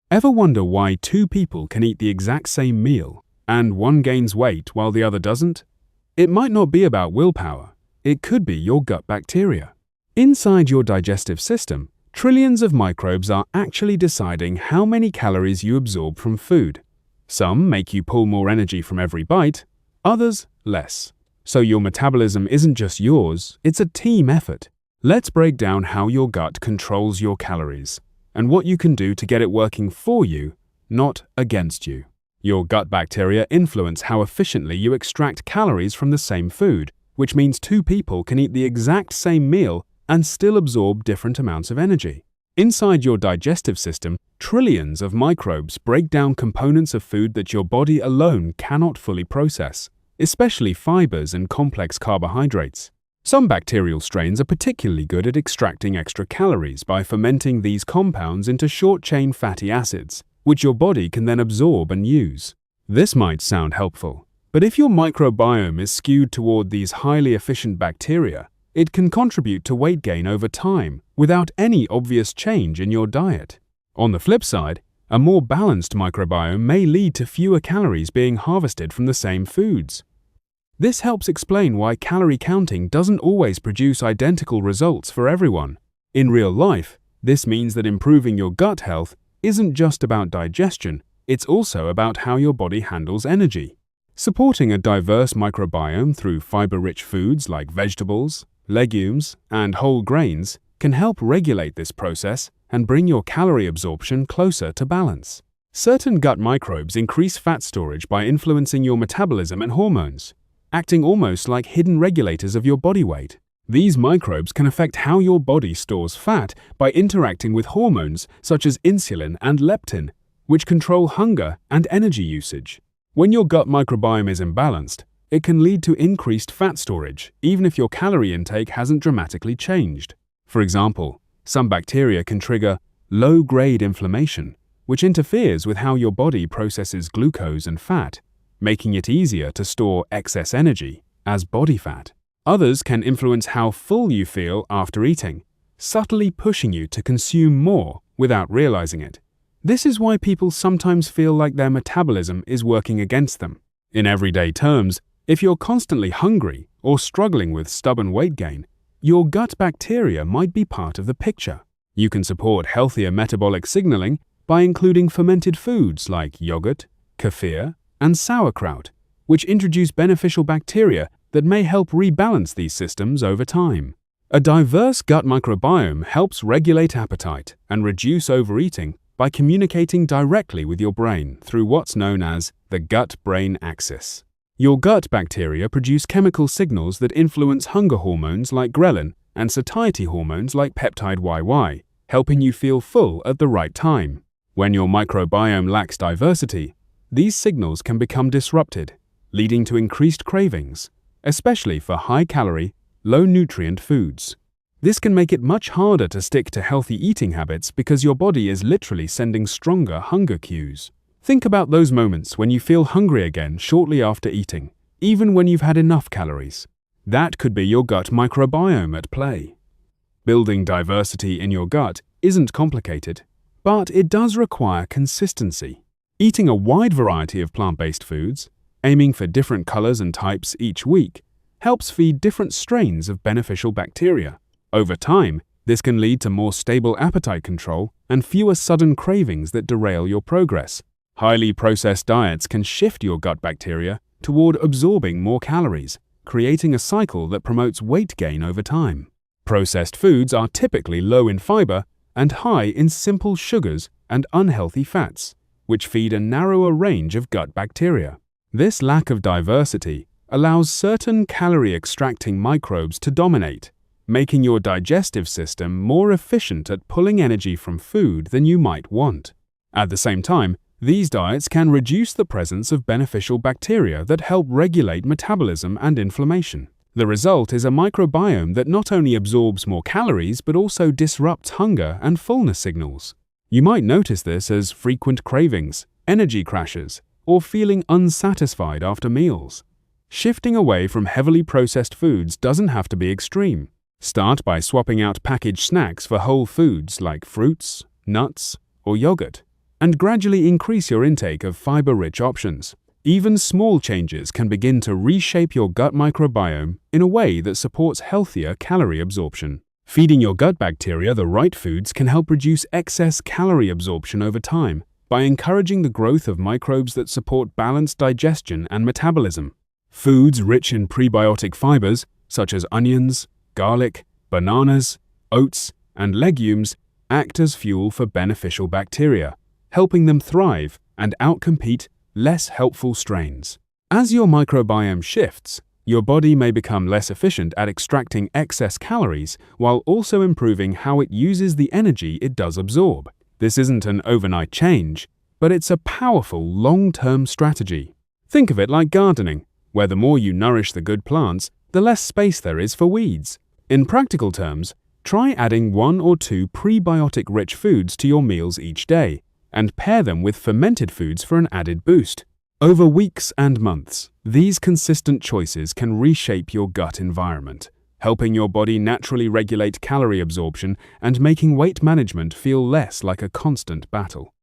Ever wonder why two people can eat the exact same meal and one gains weight while the other doesn't? It might not be about willpower. It could be your gut bacteria. Inside your digestive system, trillions of microbes are actually deciding how many calories you absorb from food. Some make you pull more energy from every bite, others less. So your metabolism isn't just yours, it's a team effort. Let's break down how your gut controls your calories and what you can do to get it working for you, not against you. Your gut bacteria influence how efficiently you extract calories from the same food, which means two people can eat the exact same meal and still absorb different amounts of energy. Inside your digestive system, trillions of microbes break down components of food that your body alone cannot fully process, especially fibers and complex carbohydrates. Some bacterial strains are particularly good at extracting extra calories by fermenting these compounds into short-chain fatty acids, which your body can then absorb and use. This might sound helpful, but if your microbiome is skewed toward these highly efficient bacteria, it can contribute to weight gain over time without any obvious change in your diet. On the flip side, a more balanced microbiome may lead to fewer calories being harvested from the same foods. This helps explain why calorie counting doesn't always produce identical results for everyone. In real life, this means that improving your gut health isn't just about digestion, it's also about how your body handles energy. Supporting a diverse microbiome through fiber-rich foods like vegetables, legumes, and whole grains can help regulate this process and bring your calorie absorption closer to balance. Certain gut microbes increase fat storage by influencing your metabolism and hormones, acting almost like hidden regulators of your body weight. These microbes can affect how your body stores fat by interacting with hormones such as insulin and leptin, which control hunger and energy usage. When your gut microbiome is imbalanced, it can lead to increased fat storage, even if your calorie intake hasn't dramatically changed. For example, some bacteria can trigger low-grade inflammation, which interferes with how your body processes glucose and fat, making it easier to store excess energy as body fat. Others can influence how full you feel after eating, subtly pushing you to consume more without realizing it. This is why people sometimes feel like their metabolism is working against them. In everyday terms, if you're constantly hungry or struggling with stubborn weight gain, your gut bacteria might be part of the picture. You can support healthier metabolic signaling by including fermented foods like yogurt, kefir, and sauerkraut, which introduce beneficial bacteria that may help rebalance these systems over time. A diverse gut microbiome helps regulate appetite and reduce overeating by communicating directly with your brain through what's known as the gut-brain axis. Your gut bacteria produce chemical signals that influence hunger hormones like ghrelin and satiety hormones like peptide YY, helping you feel full at the right time. When your microbiome lacks diversity, these signals can become disrupted, leading to increased cravings, especially for high-calorie, low-nutrient foods. This can make it much harder to stick to healthy eating habits because your body is literally sending stronger hunger cues. Think about those moments when you feel hungry again shortly after eating, even when you've had enough calories. That could be your gut microbiome at play. Building diversity in your gut isn't complicated, but it does require consistency. Eating a wide variety of plant-based foods, aiming for different colors and types each week, helps feed different strains of beneficial bacteria. Over time, this can lead to more stable appetite control and fewer sudden cravings that derail your progress. Highly processed diets can shift your gut bacteria toward absorbing more calories, creating a cycle that promotes weight gain over time. Processed foods are typically low in fiber and high in simple sugars and unhealthy fats, which feed a narrower range of gut bacteria. This lack of diversity allows certain calorie-extracting microbes to dominate, making your digestive system more efficient at pulling energy from food than you might want. At the same time, these diets can reduce the presence of beneficial bacteria that help regulate metabolism and inflammation. The result is a microbiome that not only absorbs more calories but also disrupts hunger and fullness signals. You might notice this as frequent cravings, energy crashes, or feeling unsatisfied after meals. Shifting away from heavily processed foods doesn't have to be extreme. Start by swapping out packaged snacks for whole foods like fruits, nuts, or yogurt. and gradually increase your intake of fiber-rich options. Even small changes can begin to reshape your gut microbiome in a way that supports healthier calorie absorption. Feeding your gut bacteria the right foods can help reduce excess calorie absorption over time by encouraging the growth of microbes that support balanced digestion and metabolism. Foods rich in prebiotic fibers, such as onions, garlic, bananas, oats, and legumes, act as fuel for beneficial bacteria, helping them thrive and outcompete less helpful strains. As your microbiome shifts, your body may become less efficient at extracting excess calories while also improving how it uses the energy it does absorb. This isn't an overnight change, but it's a powerful long-term strategy. Think of it like gardening, where the more you nourish the good plants, the less space there is for weeds. In practical terms, try adding 1 or 2 prebiotic-rich foods to your meals each day, and pair them with fermented foods for an added boost. Over weeks and months, these consistent choices can reshape your gut environment, helping your body naturally regulate calorie absorption and making weight management feel less like a constant battle.